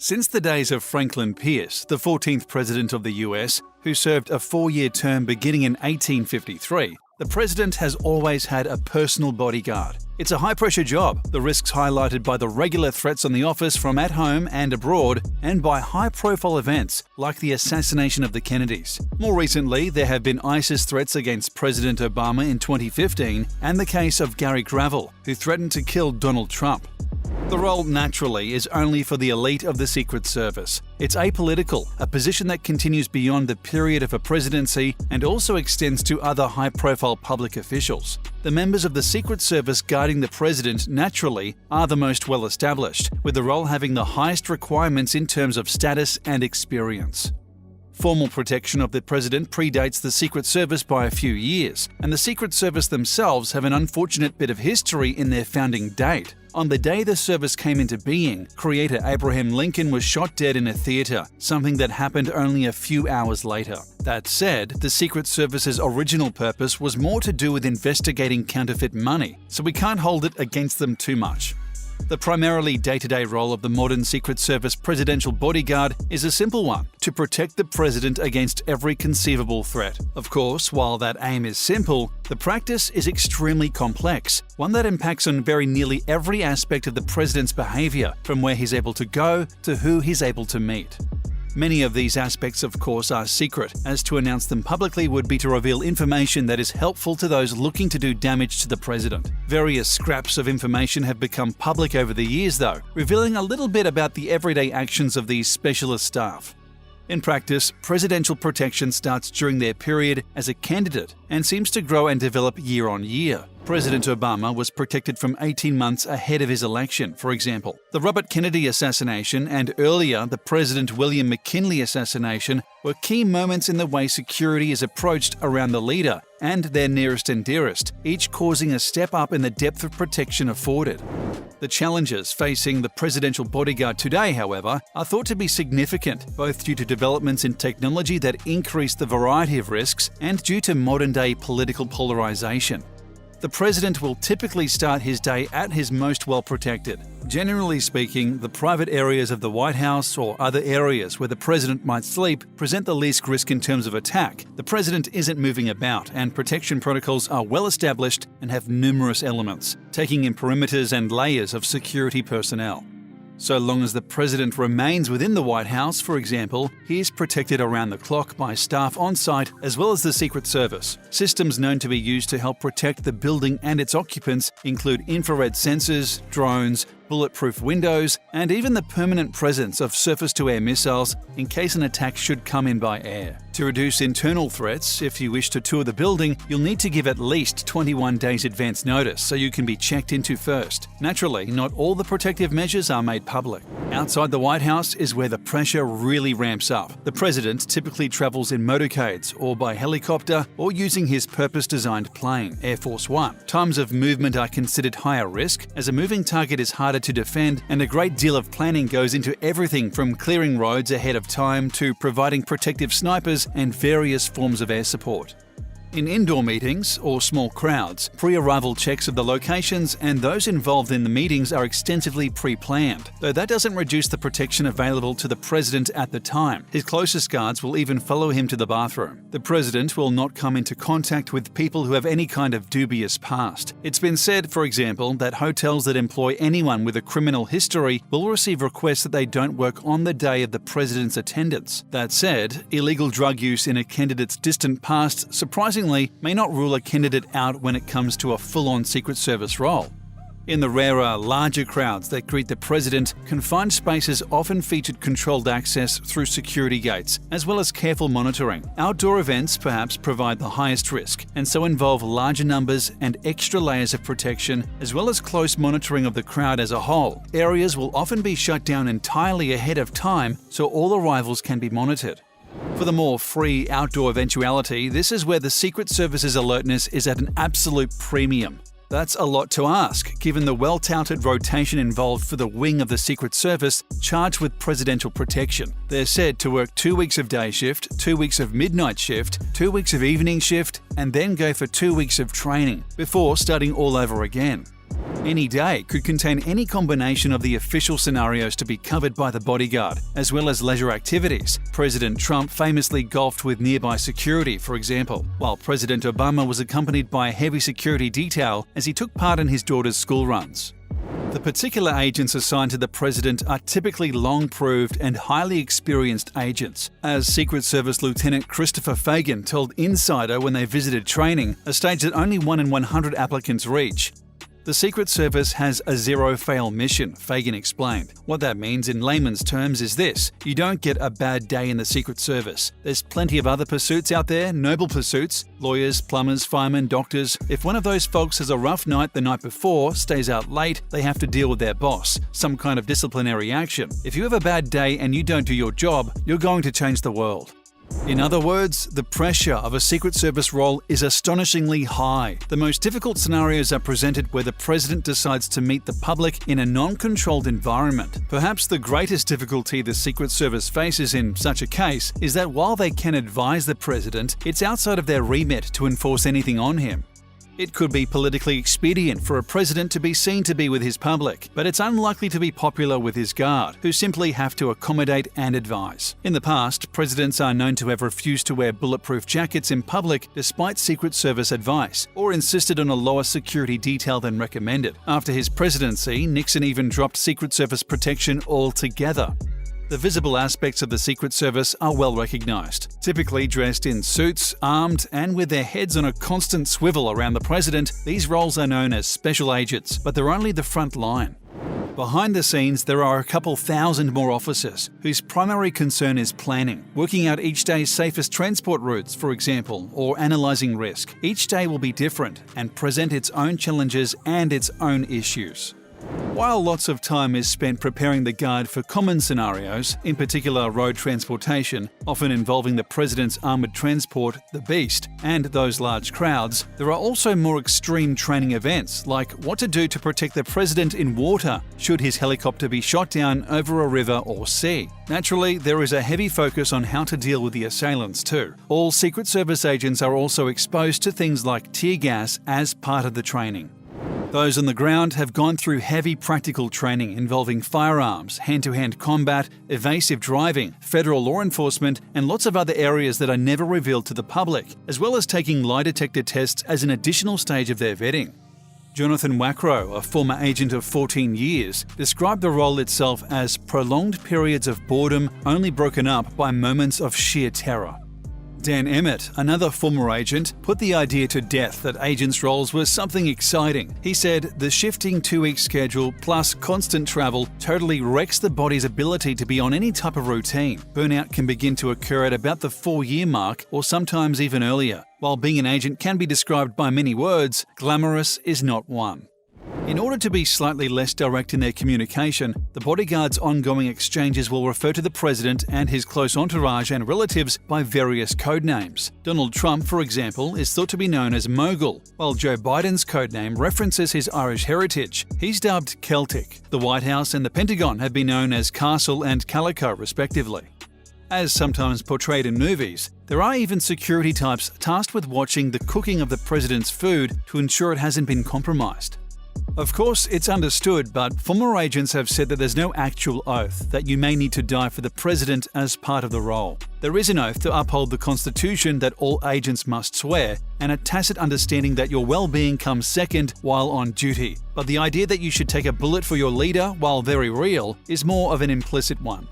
Since the days of Franklin Pierce, the 14th President of the US, who served a 4-year term beginning in 1853, the President has always had a personal bodyguard. It's a high-pressure job, the risks highlighted by the regular threats on the office from at home and abroad, and by high-profile events like the assassination of the Kennedys. More recently, there have been ISIS threats against President Obama in 2015 and the case of Gary Gravelle, who threatened to kill Donald Trump. The role, naturally, is only for the elite of the Secret Service. It's apolitical, a position that continues beyond the period of a presidency and also extends to other high-profile public officials. The members of the Secret Service guarding the president, naturally, are the most well-established, with the role having the highest requirements in terms of status and experience. Formal protection of the president predates the Secret Service by a few years, and the Secret Service themselves have an unfortunate bit of history in their founding date. On the day the service came into being, Creator Abraham Lincoln was shot dead in a theater, something that happened only a few hours later. That said, the Secret Service's original purpose was more to do with investigating counterfeit money, so we can't hold it against them too much. The primarily day-to-day role of the modern Secret Service presidential bodyguard is a simple one: to protect the president against every conceivable threat. Of course, while that aim is simple, the practice is extremely complex, one that impacts on very nearly every aspect of the president's behavior, from where he's able to go to who he's able to meet. Many of these aspects, of course, are secret, as to announce them publicly would be to reveal information that is helpful to those looking to do damage to the president. Various scraps of information have become public over the years, though, revealing a little bit about the everyday actions of these specialist staff. In practice, presidential protection starts during their period as a candidate and seems to grow and develop year on year. President Obama was protected from 18 months ahead of his election, for example. The Robert Kennedy assassination and earlier the President William McKinley assassination were key moments in the way security is approached around the leader and their nearest and dearest, each causing a step up in the depth of protection afforded. The challenges facing the presidential bodyguard today, however, are thought to be significant, both due to developments in technology that increase the variety of risks and due to modern-day political polarization. The president will typically start his day at his most well-protected. Generally speaking, the private areas of the White House or other areas where the president might sleep present the least risk in terms of attack. The president isn't moving about, and protection protocols are well established and have numerous elements, taking in perimeters and layers of security personnel. So long as the president remains within the White House, for example, he is protected around the clock by staff on site as well as the Secret Service. Systems known to be used to help protect the building and its occupants include infrared sensors, drones, bulletproof windows, and even the permanent presence of surface-to-air missiles in case an attack should come in by air. To reduce internal threats, if you wish to tour the building, you'll need to give at least 21 days advance notice so you can be checked into first. Naturally, not all the protective measures are made public. Outside the White House is where the pressure really ramps up. The president typically travels in motorcades or by helicopter or using his purpose-designed plane, Air Force One. Times of movement are considered higher risk, as a moving target is harder to defend, and a great deal of planning goes into everything from clearing roads ahead of time to providing protective snipers and various forms of air support. In indoor meetings or small crowds, pre-arrival checks of the locations and those involved in the meetings are extensively pre-planned, though that doesn't reduce the protection available to the president at the time. His closest guards will even follow him to the bathroom. The president will not come into contact with people who have any kind of dubious past. It's been said, for example, that hotels that employ anyone with a criminal history will receive requests that they don't work on the day of the president's attendance. That said, illegal drug use in a candidate's distant past surprisingly may not rule a candidate out when it comes to a full-on Secret Service role. In the rarer, larger crowds that greet the president, confined spaces often featured controlled access through security gates, as well as careful monitoring. Outdoor events perhaps provide the highest risk, and so involve larger numbers and extra layers of protection, as well as close monitoring of the crowd as a whole. Areas will often be shut down entirely ahead of time, so all arrivals can be monitored. For the more free outdoor eventuality, this is where the Secret Service's alertness is at an absolute premium. That's a lot to ask, given the well-touted rotation involved for the wing of the Secret Service charged with presidential protection. They're said to work 2 weeks of day shift, 2 weeks of midnight shift, 2 weeks of evening shift, and then go for 2 weeks of training, before starting all over again. Any day could contain any combination of the official scenarios to be covered by the Bodyguard, as well as leisure activities. President Trump famously golfed with nearby security, for example, while President Obama was accompanied by a heavy security detail as he took part in his daughter's school runs. The particular agents assigned to the president are typically long-proved and highly experienced agents. As Secret Service Lieutenant Christopher Fagan told Insider when they visited training, a stage that only 1 in 100 applicants reach. The Secret Service has a zero-fail mission, Fagan explained. What that means in layman's terms is this: you don't get a bad day in the Secret Service. There's plenty of other pursuits out there, noble pursuits, lawyers, plumbers, firemen, doctors. If one of those folks has a rough night the night before, stays out late, they have to deal with their boss, some kind of disciplinary action. If you have a bad day and you don't do your job, you're going to change the world. In other words, the pressure of a Secret Service role is astonishingly high. The most difficult scenarios are presented where the president decides to meet the public in a non-controlled environment. Perhaps the greatest difficulty the Secret Service faces in such a case is that while they can advise the president, it's outside of their remit to enforce anything on him. It could be politically expedient for a president to be seen to be with his public, but it's unlikely to be popular with his guard, who simply have to accommodate and advise. In the past, presidents are known to have refused to wear bulletproof jackets in public despite Secret Service advice, or insisted on a lower security detail than recommended. After his presidency, Nixon even dropped Secret Service protection altogether. The visible aspects of the Secret Service are well recognized. Typically dressed in suits, armed, and with their heads on a constant swivel around the president, these roles are known as special agents, but they're only the front line. Behind the scenes, there are a couple thousand more officers whose primary concern is planning, working out each day's safest transport routes, for example, or analyzing risk. Each day will be different and present its own challenges and its own issues. While lots of time is spent preparing the guard for common scenarios, in particular road transportation, often involving the president's armoured transport, the Beast, and those large crowds, there are also more extreme training events, like what to do to protect the president in water should his helicopter be shot down over a river or sea. Naturally, there is a heavy focus on how to deal with the assailants too. All Secret Service agents are also exposed to things like tear gas as part of the training. Those on the ground have gone through heavy practical training involving firearms, hand-to-hand combat, evasive driving, federal law enforcement, and lots of other areas that are never revealed to the public, as well as taking lie detector tests as an additional stage of their vetting. Jonathan Wackrow, a former agent of 14 years, described the role itself as prolonged periods of boredom only broken up by moments of sheer terror. Dan Emmett, another former agent, put the idea to death that agents' roles were something exciting. He said, "The shifting 2-week schedule plus constant travel totally wrecks the body's ability to be on any type of routine. Burnout can begin to occur at about the 4-year mark or sometimes even earlier. While being an agent can be described by many words, glamorous is not one." In order to be slightly less direct in their communication, the bodyguard's ongoing exchanges will refer to the president and his close entourage and relatives by various code names. Donald Trump, for example, is thought to be known as Mogul, while Joe Biden's codename references his Irish heritage. He's dubbed Celtic. The White House and the Pentagon have been known as Castle and Calico, respectively. As sometimes portrayed in movies, there are even security types tasked with watching the cooking of the president's food to ensure it hasn't been compromised. Of course, it's understood, but former agents have said that there's no actual oath that you may need to die for the president as part of the role. There is an oath to uphold the Constitution that all agents must swear, and a tacit understanding that your well-being comes second while on duty. But the idea that you should take a bullet for your leader, while very real, is more of an implicit one.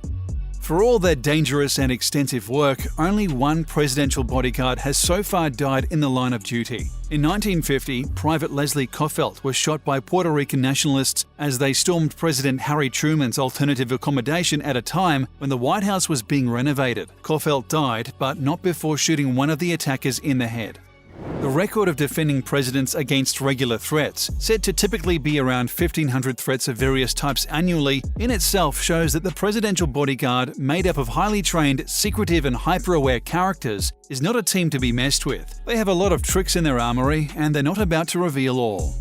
For all their dangerous and extensive work, only one presidential bodyguard has so far died in the line of duty. In 1950, Private Leslie Coffelt was shot by Puerto Rican nationalists as they stormed President Harry Truman's alternative accommodation at a time when the White House was being renovated. Coffelt died, but not before shooting one of the attackers in the head. The record of defending presidents against regular threats, said to typically be around 1,500 threats of various types annually, in itself shows that the presidential bodyguard, made up of highly trained, secretive and hyper-aware characters, is not a team to be messed with. They have a lot of tricks in their armory, and they're not about to reveal all.